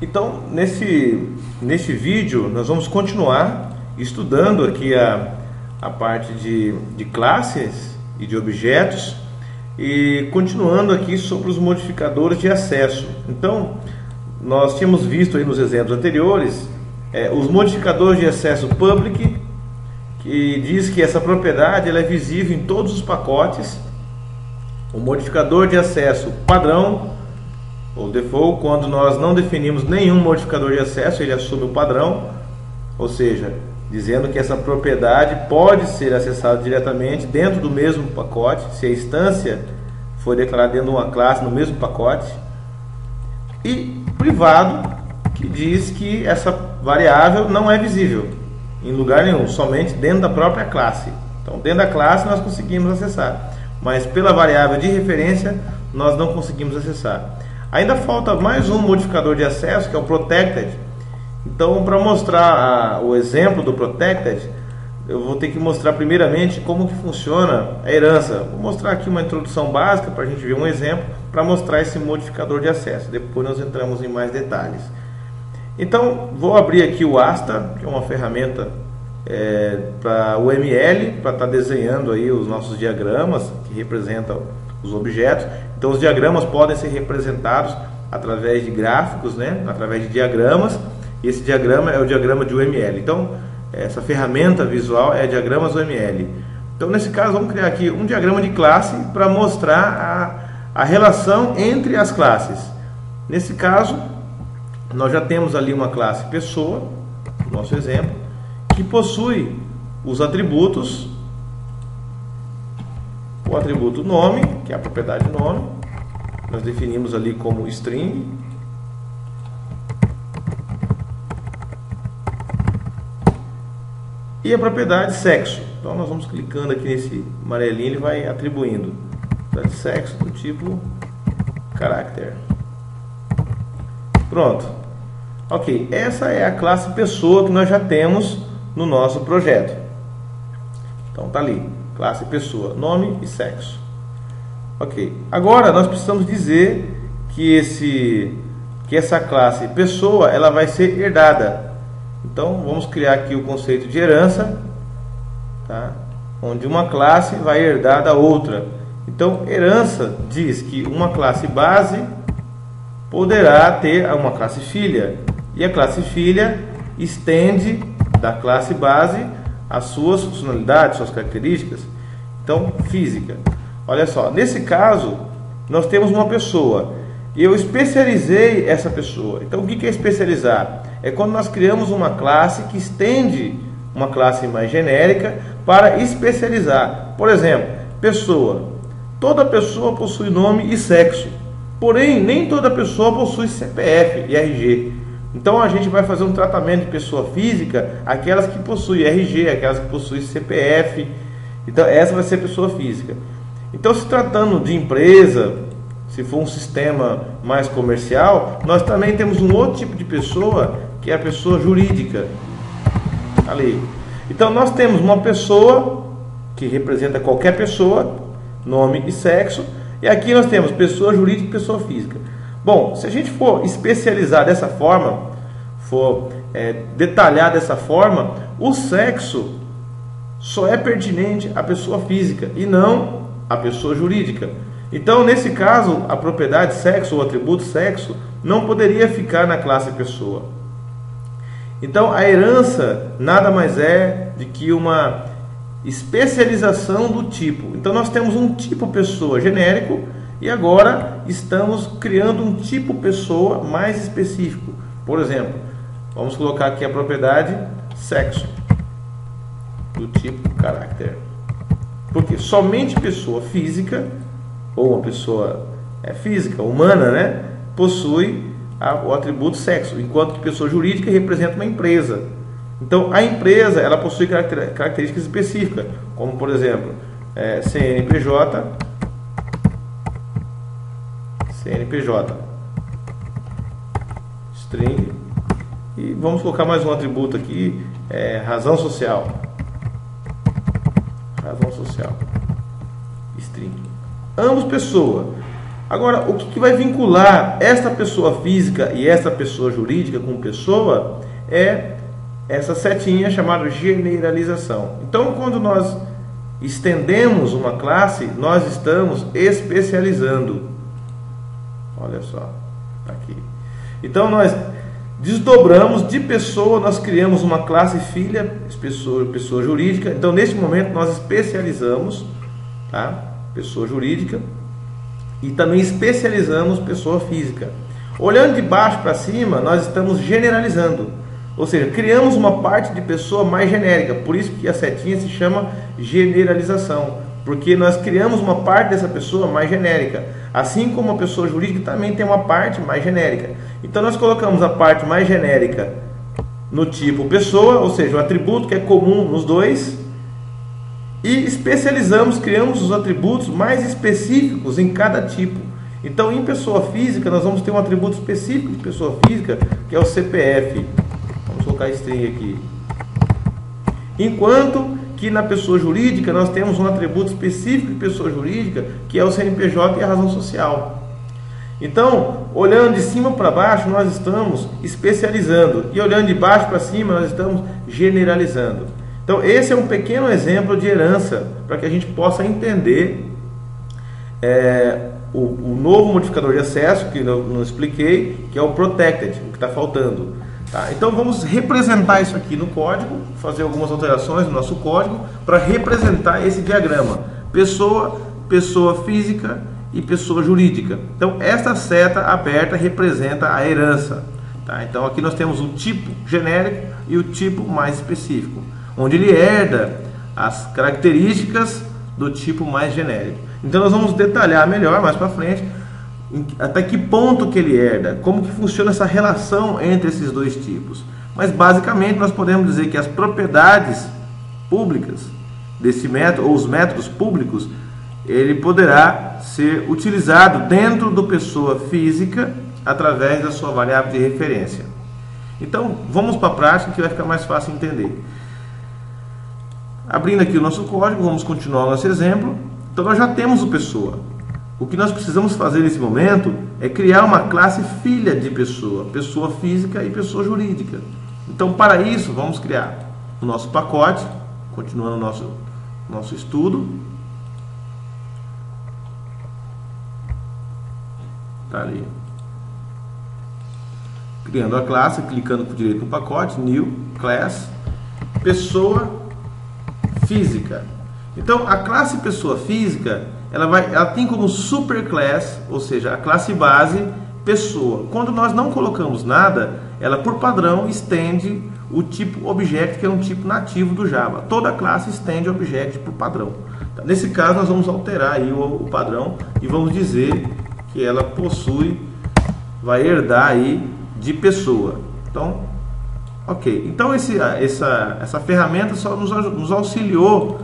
Então, nesse vídeo, nós vamos continuar estudando aqui a parte de classes e de objetos e continuando aqui sobre os modificadores de acesso. Então, nós tínhamos visto aí nos exemplos anteriores os modificadores de acesso public, que diz que essa propriedade ela é visível em todos os pacotes. O modificador de acesso padrão, ou default, quando nós não definimos nenhum modificador de acesso, ele assume o padrão, ou seja, dizendo que essa propriedade pode ser acessada diretamente dentro do mesmo pacote, se a instância for declarada dentro de uma classe no mesmo pacote. E privado, que diz que essa variável não é visível em lugar nenhum, somente dentro da própria classe. Então, dentro da classe nós conseguimos acessar, mas pela variável de referência nós não conseguimos acessar. Ainda falta mais um modificador de acesso, que é o protected. Então, para mostrar o exemplo do protected, eu vou ter que mostrar primeiramente como que funciona a herança. Vou mostrar aqui uma introdução básica para a gente ver um exemplo para mostrar esse modificador de acesso. Depois nós entramos em mais detalhes. Então, vou abrir aqui o Asta, que é uma ferramenta para o ML, para estar desenhando aí os nossos diagramas que representam os objetos. Então, os diagramas podem ser representados através de gráficos, né? Através de diagramas. E esse diagrama é o diagrama de UML. Então, essa ferramenta visual é diagramas UML. Então, nesse caso, vamos criar aqui um diagrama de classe para mostrar a relação entre as classes. Nesse caso, nós já temos ali uma classe pessoa, no nosso exemplo, que possui os atributos, o atributo nome, que é a propriedade nome, nós definimos ali como string, e a propriedade sexo. Então nós vamos clicando aqui nesse amarelinho, ele vai atribuindo propriedade sexo do tipo character. Pronto. Ok, essa é a classe pessoa que nós já temos no nosso projeto. Então tá ali, classe pessoa, nome e sexo. Ok, agora nós precisamos dizer que essa classe pessoa ela vai ser herdada. Então vamos criar aqui o conceito de herança, tá? Onde uma classe vai herdar da outra. Então herança diz que uma classe base poderá ter uma classe filha, e a classe filha estende da classe base as suas funcionalidades, suas características. Então, física. Olha só, nesse caso, nós temos uma pessoa e eu especializei essa pessoa. Então, o que é especializar? É quando nós criamos uma classe que estende uma classe mais genérica para especializar. Por exemplo, pessoa. Toda pessoa possui nome e sexo. Porém, nem toda pessoa possui CPF e RG. Então, a gente vai fazer um tratamento de pessoa física, aquelas que possuem RG, aquelas que possuem CPF. Então, essa vai ser pessoa física. Então, se tratando de empresa, se for um sistema mais comercial, nós também temos um outro tipo de pessoa, que é a pessoa jurídica. Ali. Então, nós temos uma pessoa, que representa qualquer pessoa, nome e sexo, e aqui nós temos pessoa jurídica e pessoa física. Bom, se a gente for especializar dessa forma, for detalhar dessa forma, o sexo só é pertinente à pessoa física e não à pessoa jurídica. Então, nesse caso, a propriedade sexo ou atributo sexo não poderia ficar na classe pessoa. Então, a herança nada mais é do que uma especialização do tipo. Então, nós temos um tipo pessoa genérico e agora estamos criando um tipo pessoa mais específico. Por exemplo, vamos colocar aqui a propriedade sexo do tipo character. Porque somente pessoa física, ou uma pessoa física, humana, né, possui o atributo sexo, enquanto que pessoa jurídica representa uma empresa. Então, a empresa ela possui características específicas, como por exemplo, CNPJ, string, e vamos colocar mais um atributo aqui, razão social, string. Ambos pessoa. Agora, o que vai vincular esta pessoa física e esta pessoa jurídica com pessoa é essa setinha chamada generalização. Então, quando nós estendemos uma classe, nós estamos especializando. Olha só, tá aqui. Então, nós desdobramos de pessoa, nós criamos uma classe filha, pessoa jurídica. Então, neste momento, nós especializamos, tá? Pessoa jurídica, e também especializamos pessoa física. Olhando de baixo para cima, nós estamos generalizando. Ou seja, criamos uma parte de pessoa mais genérica. Por isso que a setinha se chama generalização. Porque nós criamos uma parte dessa pessoa mais genérica. Assim como a pessoa jurídica também tem uma parte mais genérica. Então nós colocamos a parte mais genérica no tipo pessoa, ou seja, o atributo que é comum nos dois. E especializamos, criamos os atributos mais específicos em cada tipo. Então em pessoa física nós vamos ter um atributo específico de pessoa física, que é o CPF. Vamos colocar string aqui. Enquanto que na pessoa jurídica nós temos um atributo específico de pessoa jurídica, que é o CNPJ e a razão social. Então, olhando de cima para baixo, nós estamos especializando. E olhando de baixo para cima, nós estamos generalizando. Então, esse é um pequeno exemplo de herança, para que a gente possa entender o novo modificador de acesso, que eu não expliquei, que é o protected, o que está faltando. Tá? Então vamos representar isso aqui no código, fazer algumas alterações no nosso código para representar esse diagrama: pessoa, pessoa física e pessoa jurídica. Então esta seta aberta representa a herança. Tá? Então aqui nós temos o tipo genérico e o tipo mais específico, onde ele herda as características do tipo mais genérico. Então nós vamos detalhar melhor mais para frente até que ponto que ele herda, como que funciona essa relação entre esses dois tipos. Mas basicamente nós podemos dizer que as propriedades públicas desse método, ou os métodos públicos, ele poderá ser utilizado dentro do pessoa física através da sua variável de referência. Então vamos para a prática, que vai ficar mais fácil entender. Abrindo aqui o nosso código, vamos continuar o nosso exemplo. Então nós já temos o pessoa. O que nós precisamos fazer nesse momento é criar uma classe filha de pessoa, pessoa física e pessoa jurídica. Então, para isso, vamos criar o nosso pacote, continuando o nosso estudo. Tá ali. Criando a classe, clicando com direito no pacote, New Class, pessoa física. Então, a classe pessoa física, ela tem como superclass, ou seja, a classe base, pessoa. Quando nós não colocamos nada, ela por padrão estende o tipo object, que é um tipo nativo do Java. Toda classe estende object por padrão. Tá? Nesse caso, nós vamos alterar aí o padrão e vamos dizer que ela vai herdar aí de pessoa. Então, ok. Então, essa ferramenta só nos auxiliou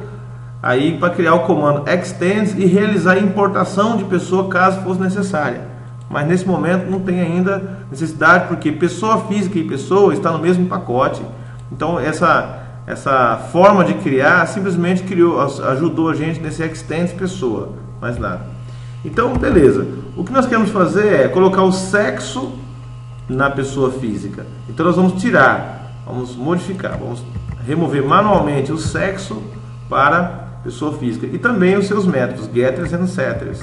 aí para criar o comando extends e realizar a importação de pessoa caso fosse necessária. Mas nesse momento não tem ainda necessidade, porque pessoa física e pessoa está no mesmo pacote. Então essa forma de criar simplesmente ajudou a gente nesse extends pessoa, mais nada. Então beleza, o que nós queremos fazer é colocar o sexo na pessoa física. Então nós vamos vamos modificar, vamos remover manualmente o sexo para pessoa física e também os seus métodos getters e setters.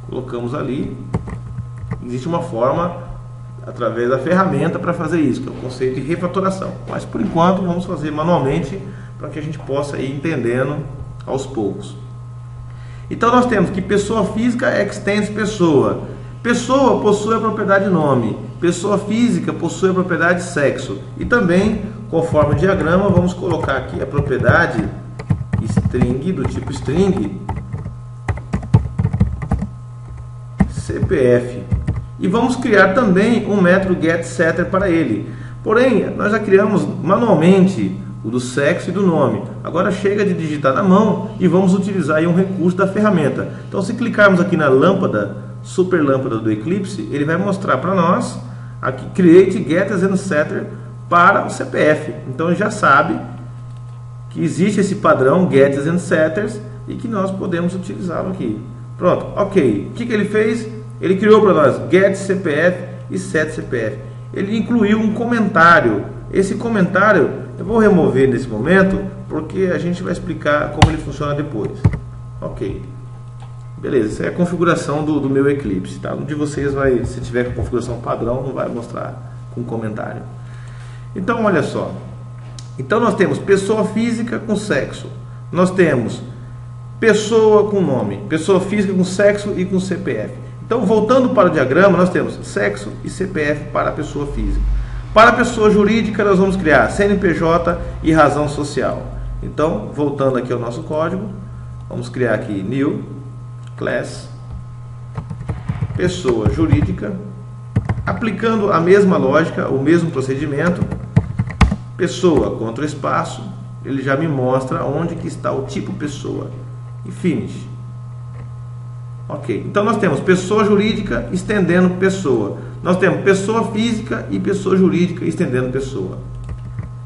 Colocamos ali. Existe uma forma através da ferramenta para fazer isso, que é o conceito de refatoração. Mas por enquanto vamos fazer manualmente para que a gente possa ir entendendo aos poucos. Então nós temos que pessoa física extends pessoa. Pessoa possui a propriedade nome. Pessoa física possui a propriedade sexo. E também, conforme o diagrama, vamos colocar aqui a propriedade string, do tipo string, CPF. E vamos criar também um método getSetter para ele. Porém, nós já criamos manualmente o do sexo e do nome. Agora chega de digitar na mão e vamos utilizar aí um recurso da ferramenta. Então, se clicarmos aqui na lâmpada, super lâmpada do Eclipse, ele vai mostrar para nós aqui create getters and setter para o CPF. Então, ele já sabe que existe esse padrão getters and setters e que nós podemos utilizá-lo aqui. Pronto, ok. O que ele fez? Ele criou para nós get CPF e set CPF. Ele incluiu um comentário. Esse comentário eu vou remover nesse momento, porque a gente vai explicar como ele funciona depois. Ok. Beleza, essa é a configuração do meu Eclipse, tá? Um de vocês vai, se tiver com configuração padrão, não vai mostrar com comentário. Então, olha só. Então, nós temos pessoa física com sexo. Nós temos pessoa com nome, pessoa física com sexo e com CPF. Então, voltando para o diagrama, nós temos sexo e CPF para a pessoa física. Para a pessoa jurídica, nós vamos criar CNPJ e razão social. Então, voltando aqui ao nosso código, vamos criar aqui new class pessoa jurídica, aplicando a mesma lógica, o mesmo procedimento. Pessoa contra o espaço, ele já me mostra onde que está o tipo pessoa. E finish. Ok, então nós temos pessoa jurídica estendendo pessoa. Nós temos pessoa física e pessoa jurídica estendendo pessoa.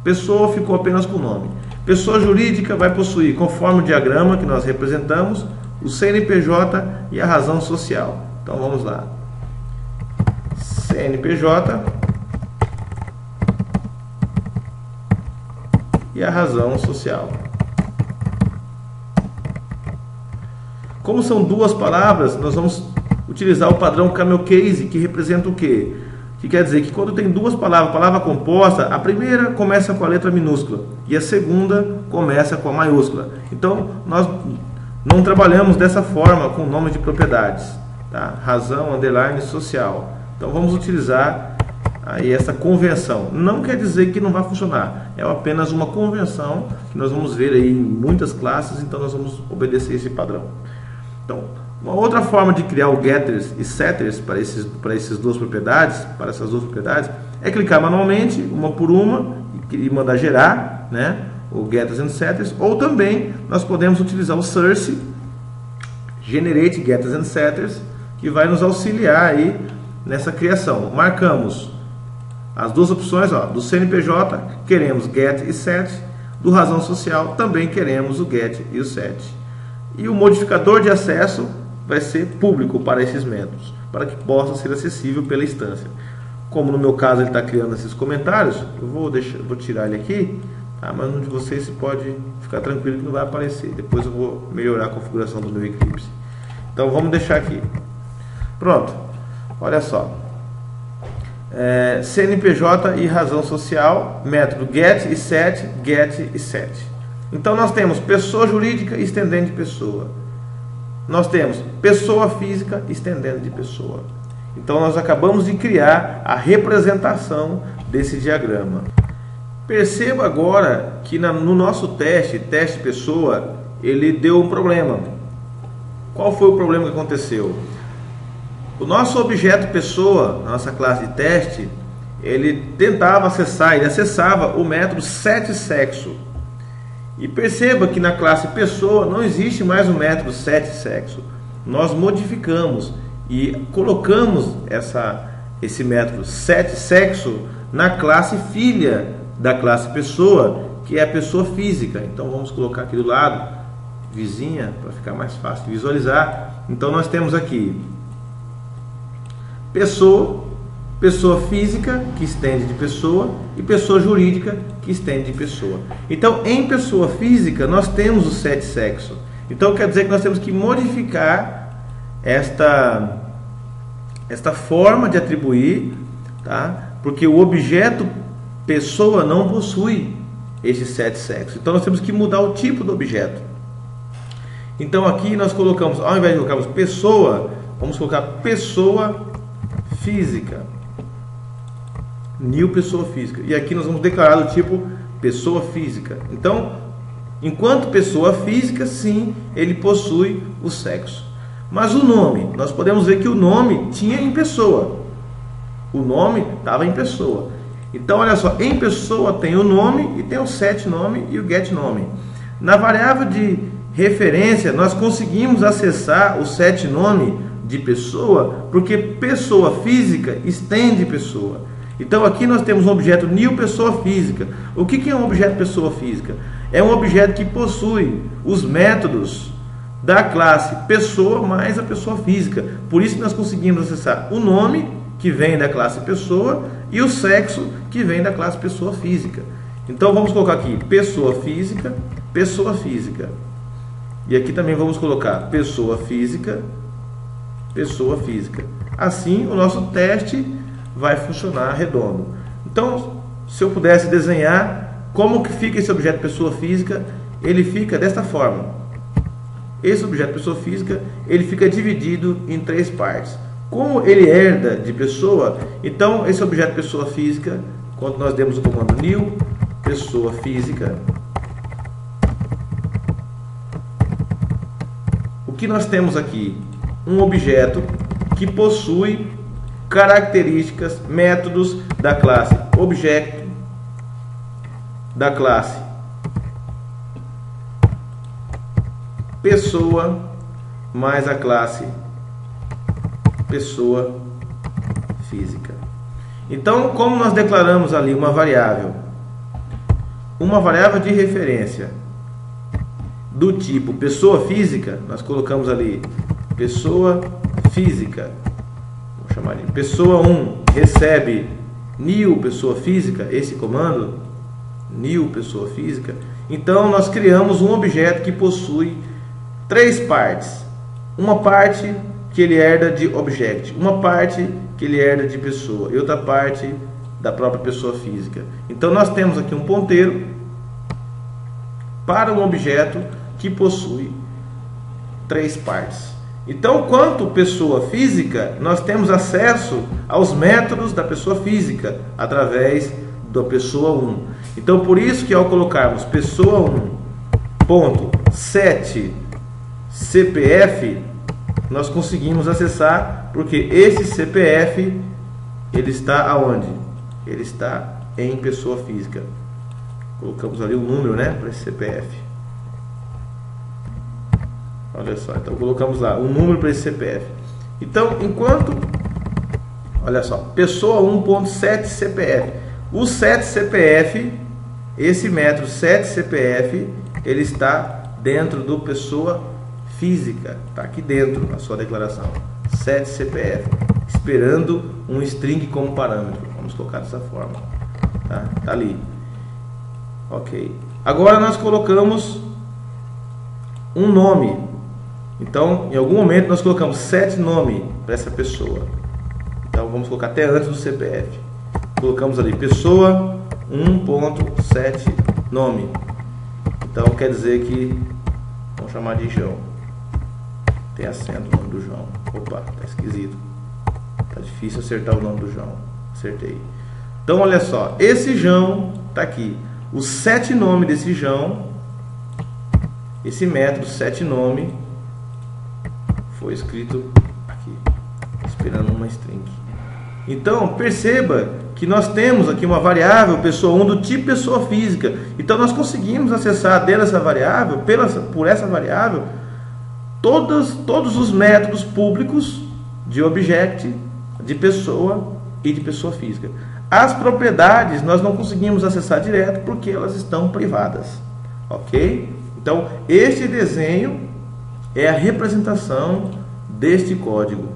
Pessoa ficou apenas com o nome. Pessoa jurídica vai possuir, conforme o diagrama que nós representamos, o CNPJ e a razão social. Então vamos lá. CNPJ e a razão social. Como são duas palavras, nós vamos utilizar o padrão camel case, que representa o quê? Que quer dizer que quando tem duas palavras, palavra composta, a primeira começa com a letra minúscula e a segunda começa com a maiúscula. Então, nós não trabalhamos dessa forma com nome de propriedades, tá? Razão, underline, social. Então, vamos utilizar aí essa convenção. Não quer dizer que não vai funcionar, é apenas uma convenção que nós vamos ver aí em muitas classes, então nós vamos obedecer esse padrão. Então, uma outra forma de criar o getters e setters para essas duas propriedades, é clicar manualmente, uma por uma, e mandar gerar, né, o getters and setters, ou também nós podemos utilizar o source, generate getters and setters, que vai nos auxiliar aí nessa criação. Marcamos as duas opções, ó, do CNPJ, queremos get e set, do razão social, também queremos o get e o set. E o modificador de acesso vai ser público para esses métodos, para que possa ser acessível pela instância. Como no meu caso ele está criando esses comentários, eu vou tirar ele aqui, tá? Mas no de vocês você pode ficar tranquilo que não vai aparecer. Depois eu vou melhorar a configuração do meu Eclipse. Então vamos deixar aqui. Pronto, olha só. CNPJ e razão social, método get e set. Então nós temos pessoa jurídica estendendo de pessoa. Nós temos pessoa física estendendo de pessoa. Então nós acabamos de criar a representação desse diagrama. Perceba agora que no nosso teste pessoa, ele deu um problema. Qual foi o problema que aconteceu? O nosso objeto pessoa, na nossa classe de teste, ele tentava acessar, ele acessava o método setSexo. E perceba que na classe pessoa não existe mais o método setSexo. Nós modificamos e colocamos esse método setSexo na classe filha da classe pessoa, que é a pessoa física. Então vamos colocar aqui do lado, vizinha, para ficar mais fácil de visualizar. Então nós temos aqui pessoa física, que estende de pessoa, e pessoa jurídica, que estende de pessoa. Então, em pessoa física, nós temos o setSexo. Então, quer dizer que nós temos que modificar esta forma de atribuir, tá? Porque o objeto pessoa não possui esse setSexo. Então, nós temos que mudar o tipo do objeto. Então, aqui nós colocamos, ao invés de colocarmos pessoa, vamos colocar pessoa física. New pessoa física. E aqui nós vamos declarar o tipo pessoa física. Então, enquanto pessoa física, sim, ele possui o sexo. Mas o nome, nós podemos ver que o nome tinha em pessoa. O nome estava em pessoa. Então, olha só, em pessoa tem o nome e tem o set nome e o get nome. Na variável de referência, nós conseguimos acessar o set nome de pessoa, porque pessoa física estende pessoa. Então aqui nós temos um objeto new pessoa física. O que é um objeto pessoa física? É um objeto que possui os métodos da classe pessoa mais a pessoa física. Por isso nós conseguimos acessar o nome, que vem da classe pessoa, e o sexo, que vem da classe pessoa física. Então vamos colocar aqui pessoa física, pessoa física. E aqui também vamos colocar pessoa física, pessoa física. Assim o nosso teste vai funcionar redondo. Então, se eu pudesse desenhar como que fica esse objeto pessoa física, ele fica desta forma. Esse objeto pessoa física, ele fica dividido em 3 partes. Como ele herda de pessoa, então esse objeto pessoa física, quando nós demos o comando new pessoa física, o que nós temos aqui? Um objeto que possui características, métodos da classe objeto, da classe pessoa, mais a classe pessoa física. Então, como nós declaramos ali uma variável de referência do tipo pessoa física, nós colocamos ali pessoa física, vamos chamar de pessoa 1 recebe new pessoa física, esse comando new pessoa física. Então nós criamos um objeto que possui 3 partes, uma parte que ele herda de object, uma parte que ele herda de pessoa e outra parte da própria pessoa física. Então nós temos aqui um ponteiro para um objeto que possui 3 partes. Então, quanto pessoa física, nós temos acesso aos métodos da pessoa física através da pessoa 1. Então, por isso que ao colocarmos pessoa 1.set CPF, nós conseguimos acessar, porque esse CPF ele está aonde? Ele está em pessoa física. Colocamos ali o número, né, para esse CPF. Olha só, então colocamos lá o número para esse CPF. Então, enquanto, olha só, pessoa 1.set CPF. O set CPF, esse método set CPF, ele está dentro do pessoa física, está aqui dentro na sua declaração, set CPF, esperando um string como parâmetro. Vamos colocar dessa forma, tá? Tá ali. Ok. Agora nós colocamos um nome. Então, em algum momento nós colocamos set nome para essa pessoa. Então vamos colocar até antes do CPF. Colocamos ali pessoa 1.set nome. Então quer dizer que vamos chamar de João. Tem acento o nome do João. Opa, tá esquisito. Tá difícil acertar o nome do João. Acertei. Então olha só, esse João tá aqui. O set nome desse João, esse método set nome foi escrito aqui, esperando uma string. Então perceba que nós temos aqui uma variável pessoa 1 do tipo pessoa física. Então nós conseguimos acessar dentro dessa variável, por essa variável, todos os métodos públicos de object, de pessoa e de pessoa física. As propriedades nós não conseguimos acessar direto porque elas estão privadas, ok? Então este desenho é a representação deste código.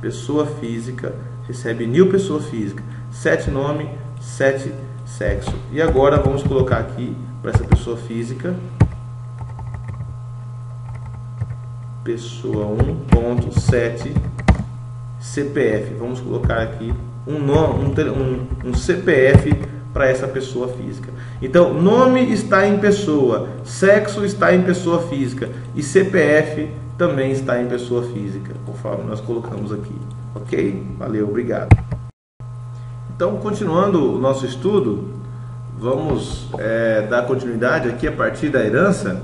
Pessoa física recebe new pessoa física, set nome, set sexo. E agora vamos colocar aqui para essa pessoa física pessoa 1.set CPF. Vamos colocar aqui um CPF para essa pessoa física. Então, nome está em pessoa, sexo está em pessoa física e CPF também está em pessoa física, conforme nós colocamos aqui. Ok? Valeu, obrigado. Então, continuando o nosso estudo, vamos dar continuidade aqui a partir da herança.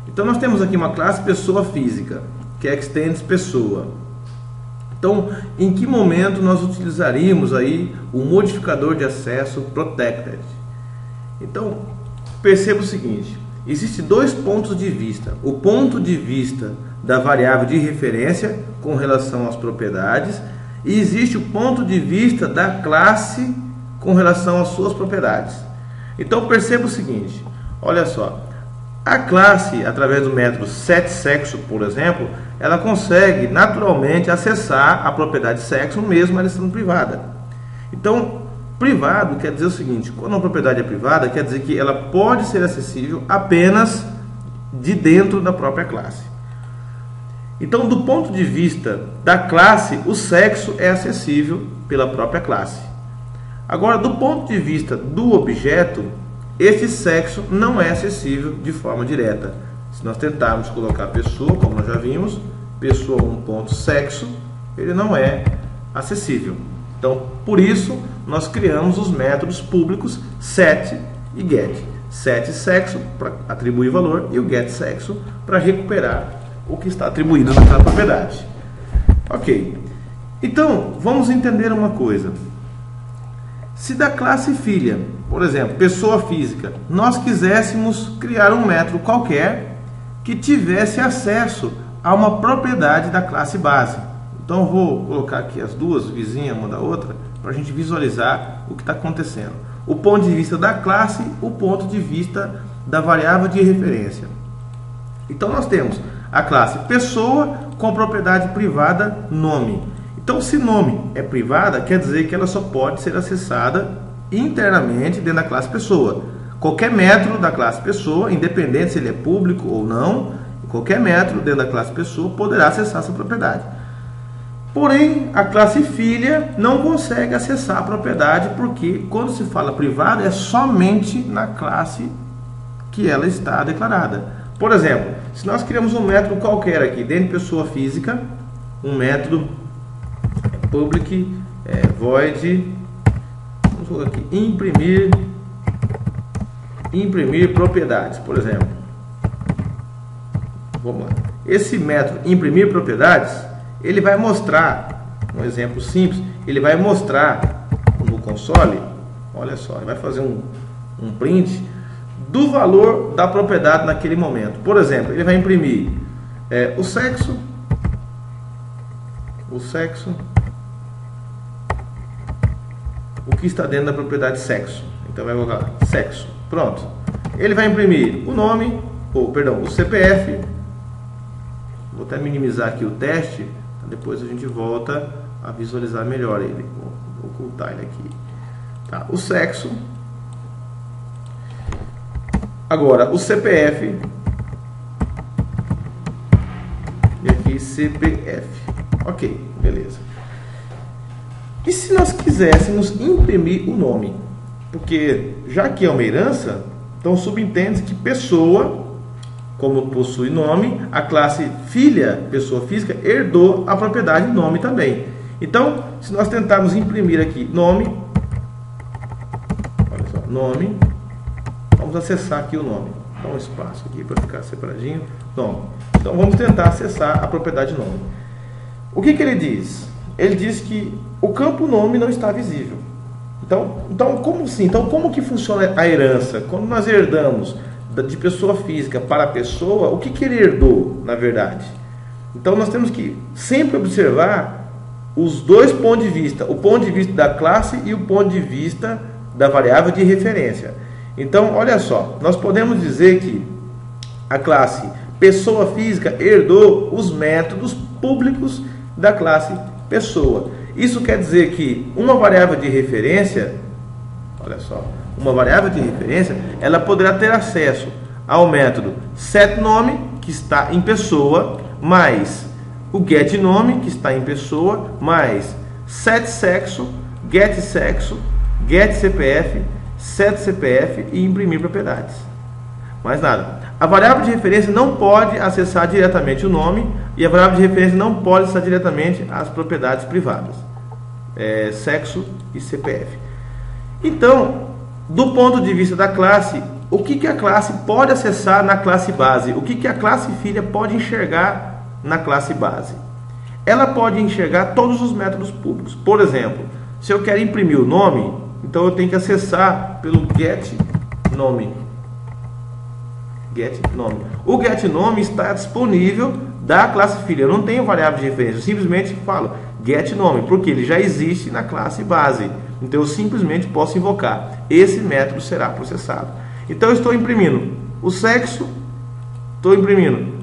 Então, nós temos aqui uma classe pessoa física, que extends pessoa. Então, em que momento nós utilizaríamos aí o modificador de acesso protected? Então, perceba o seguinte, existem 2 pontos de vista. O ponto de vista da variável de referência com relação às propriedades e existe o ponto de vista da classe com relação às suas propriedades. Então, perceba o seguinte, olha só, A classe, através do método setSexo, por exemplo, ela consegue naturalmente acessar a propriedade sexo, mesmo ela estando privada. Então, privado quer dizer o seguinte: quando uma propriedade é privada, quer dizer que ela pode ser acessível apenas de dentro da própria classe. Então, do ponto de vista da classe, o sexo é acessível pela própria classe. Agora, do ponto de vista do objeto, este sexo não é acessível de forma direta. Se nós tentarmos colocar pessoa, como nós já vimos, pessoa 1.sexo, ele não é acessível. Então, por isso, nós criamos os métodos públicos set e get. setSexo para atribuir valor e o getSexo para recuperar o que está atribuído naquela propriedade. Ok. Então, vamos entender uma coisa. Se da classe filha, por exemplo, pessoa física, nós quiséssemos criar um método qualquer que tivesse acesso a uma propriedade da classe base. Então eu vou colocar aqui as duas vizinhas uma da outra para a gente visualizar o que está acontecendo. O ponto de vista da classe, o ponto de vista da variável de referência. Então nós temos a classe pessoa com propriedade privada nome. Então, se nome é privada, quer dizer que ela só pode ser acessada internamente dentro da classe pessoa. Qualquer método da classe pessoa, independente se ele é público ou não, qualquer método dentro da classe pessoa poderá acessar essa propriedade. Porém, a classe filha não consegue acessar a propriedade, porque quando se fala privada é somente na classe que ela está declarada. Por exemplo, se nós criamos um método qualquer aqui dentro de pessoa física, um método public void, vamos colocar aqui, imprimir propriedades, por exemplo. Vamos lá. Esse método imprimir propriedades, ele vai mostrar, um exemplo simples, ele vai mostrar no console, olha só, ele vai fazer um print do valor da propriedade naquele momento. Por exemplo, ele vai imprimir o sexo, o que está dentro da propriedade sexo. Então vai colocar lá, sexo. Pronto. Ele vai imprimir o nome, o CPF. Vou até minimizar aqui o teste, depois a gente volta a visualizar melhor ele. Vou ocultar ele aqui. Tá, o sexo. Agora o CPF. E aqui CPF. Ok, beleza. E se nós quiséssemos imprimir o nome? Porque já que é uma herança, então subentende que pessoa, como possui nome, a classe filha, pessoa física, herdou a propriedade nome também. Então, se nós tentarmos imprimir aqui nome, olha só, nome, vamos acessar aqui o nome. Dá um espaço aqui para ficar separadinho. Nome. Então vamos tentar acessar a propriedade nome. O que ele diz? Ele diz que o campo nome não está visível. Então como assim? Então como que funciona a herança? Quando nós herdamos de pessoa física para pessoa, o que ele herdou, na verdade? Então nós temos que sempre observar os dois pontos de vista, o ponto de vista da classe e o ponto de vista da variável de referência. Então, olha só, nós podemos dizer que a classe pessoa física herdou os métodos públicos da classe pessoa. Isso quer dizer que uma variável de referência, olha só, uma variável de referência, ela poderá ter acesso ao método setNome, que está em pessoa, mais o getNome, que está em pessoa, mais setSexo, getSexo, getCPF, setCPF e imprimir propriedades. Mais nada. A variável de referência não pode acessar diretamente o nome e a variável de referência não pode acessar diretamente as propriedades privadas, sexo e CPF. Então, do ponto de vista da classe, o que a classe pode acessar na classe base? O que a classe filha pode enxergar na classe base? Ela pode enxergar todos os métodos públicos. Por exemplo, se eu quero imprimir o nome, então eu tenho que acessar pelo getNome. O getNome está disponível da classe filha. Eu não tenho variável de referência, eu simplesmente falo getNome, porque ele já existe na classe base. Então eu simplesmente posso invocar. Esse método será processado. Então eu estou imprimindo o sexo estou imprimindo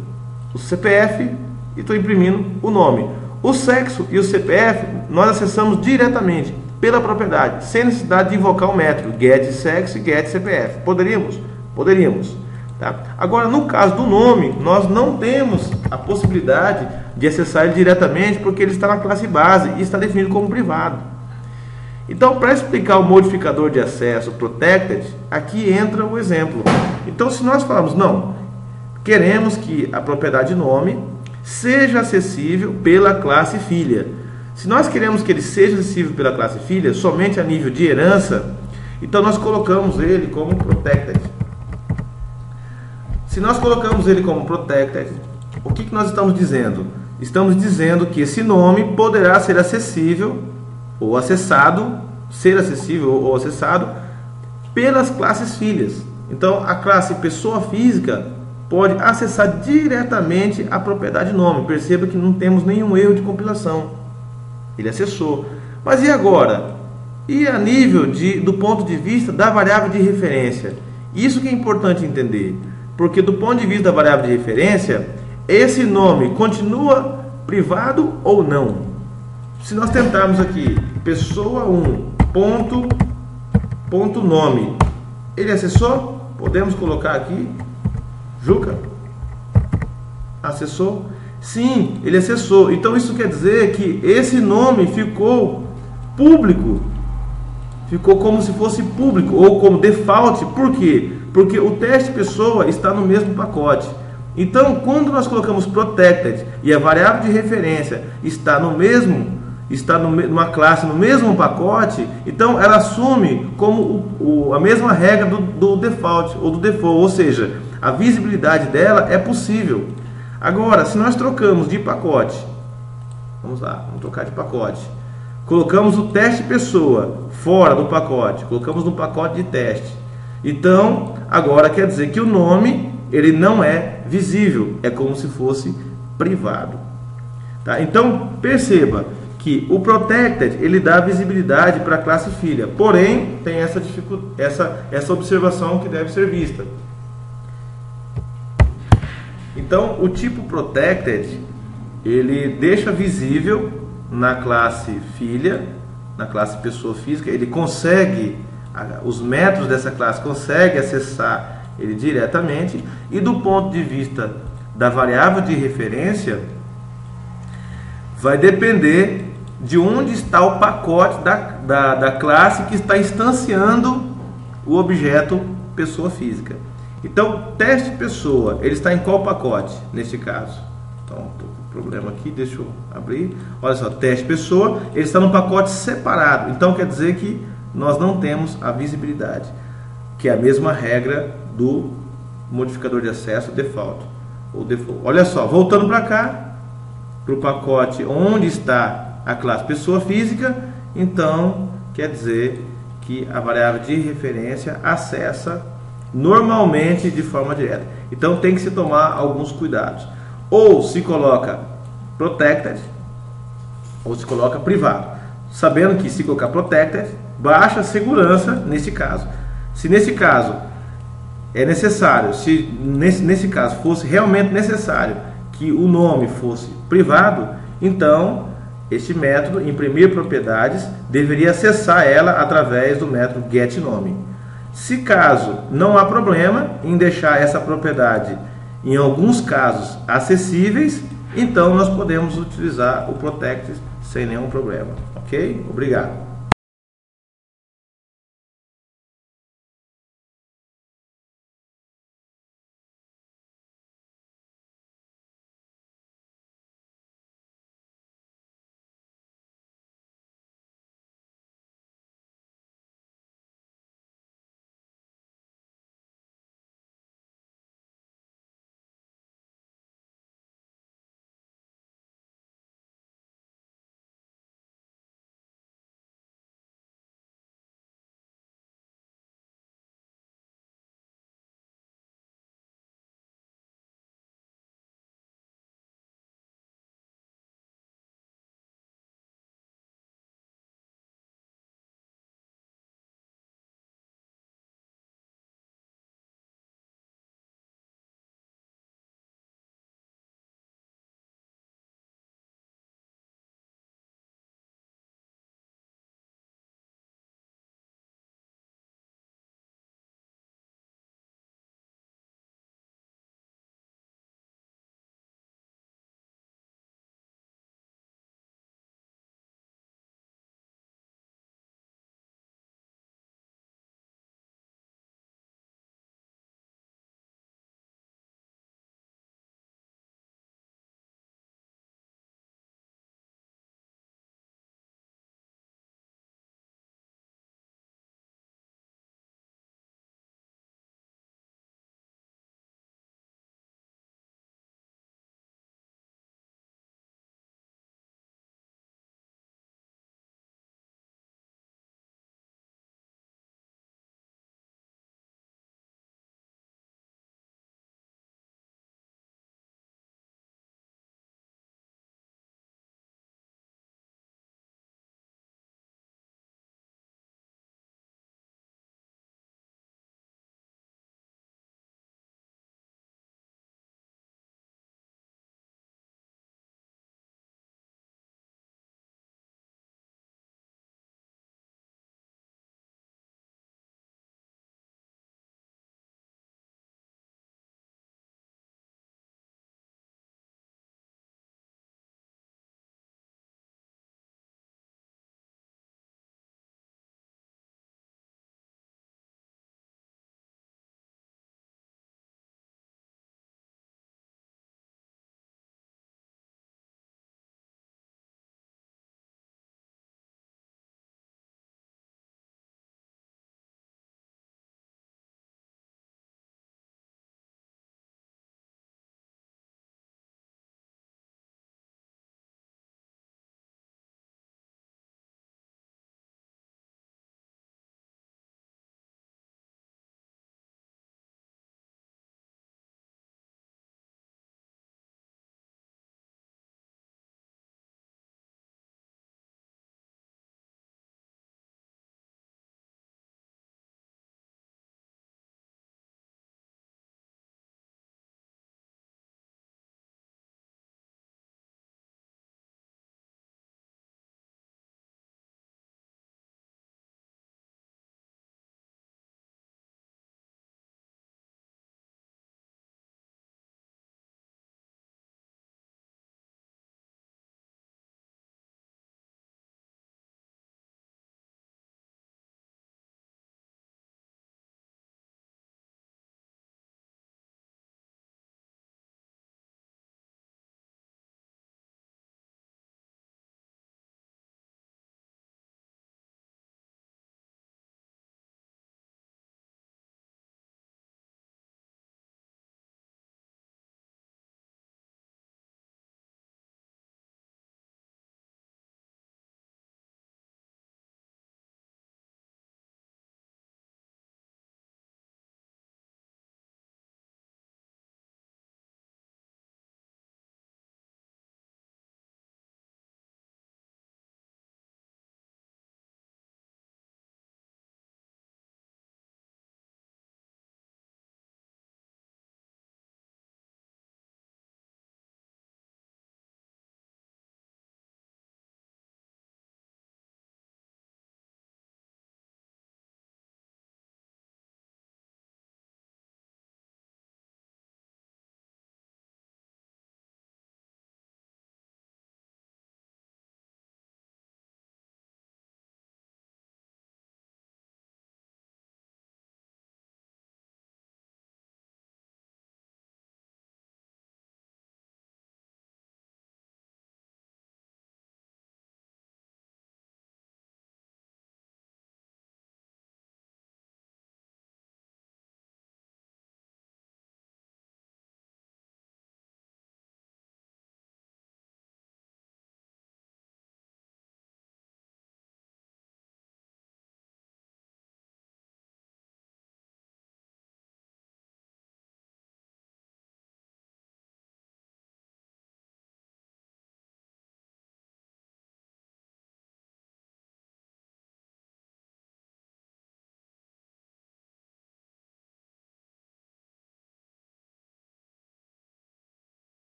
o CPF e estou imprimindo o nome. O sexo e o CPF nós acessamos diretamente pela propriedade, sem necessidade de invocar o método getSexo e getCPF. Poderíamos? Poderíamos. Tá? Agora, no caso do nome, nós não temos a possibilidade de acessar ele diretamente, porque ele está na classe base e está definido como privado. Então, para explicar o modificador de acesso protected, aqui entra o exemplo. Então, se nós falarmos, não, queremos que a propriedade nome seja acessível pela classe filha. Se nós queremos que ele seja acessível pela classe filha somente a nível de herança, então nós colocamos ele como protected. Se nós colocamos ele como protected, o que nós estamos dizendo? Estamos dizendo que esse nome poderá ser acessível ou acessado, pelas classes filhas. Então, a classe pessoa física pode acessar diretamente a propriedade nome. Perceba que não temos nenhum erro de compilação. Ele acessou. Mas e agora? E a nível do ponto de vista da variável de referência? Isso que é importante entender. Porque do ponto de vista da variável de referência, esse nome continua privado ou não? Se nós tentarmos aqui, pessoa 1, ponto nome, ele acessou? Podemos colocar aqui, Juca? Acessou? Sim, ele acessou. Então isso quer dizer que esse nome ficou público. Ficou como se fosse público, ou como default. Por quê? Porque o teste pessoa está no mesmo pacote. Então, quando nós colocamos protected e a variável de referência está numa classe, no mesmo pacote, então ela assume como a mesma regra do default, ou seja, a visibilidade dela é possível. Agora, se nós trocamos de pacote, vamos trocar de pacote, colocamos o teste pessoa fora do pacote, colocamos no pacote de teste, então agora quer dizer que o nome ele não é visível, é como se fosse privado. Tá? Então perceba que o protected ele dá visibilidade para a classe filha, porém tem essa observação que deve ser vista. Então o tipo protected ele deixa visível na classe filha, na classe pessoa física, ele consegue, os métodos dessa classe conseguem acessar ele diretamente, e do ponto de vista da variável de referência vai depender de onde está o pacote da classe que está instanciando o objeto pessoa física. Então, teste pessoa, ele está em qual pacote neste caso? Então, estou com problema aqui, deixa eu abrir. Olha só, teste pessoa, ele está num pacote separado. Então, quer dizer que nós não temos a visibilidade, que é a mesma regra do modificador de acesso default. Olha só, voltando para cá, para o pacote onde está a classe pessoa física, então quer dizer que a variável de referência acessa normalmente de forma direta. Então tem que se tomar alguns cuidados. Ou se coloca protected, ou se coloca privado. Sabendo que se colocar protected, baixa segurança nesse caso. Se nesse caso é necessário, se nesse caso fosse realmente necessário que o nome fosse privado, então este método, imprimir propriedades, deveria acessar ela através do método getNome. Se caso não há problema em deixar essa propriedade, em alguns casos, acessíveis, então nós podemos utilizar o protected sem nenhum problema. Ok? Obrigado.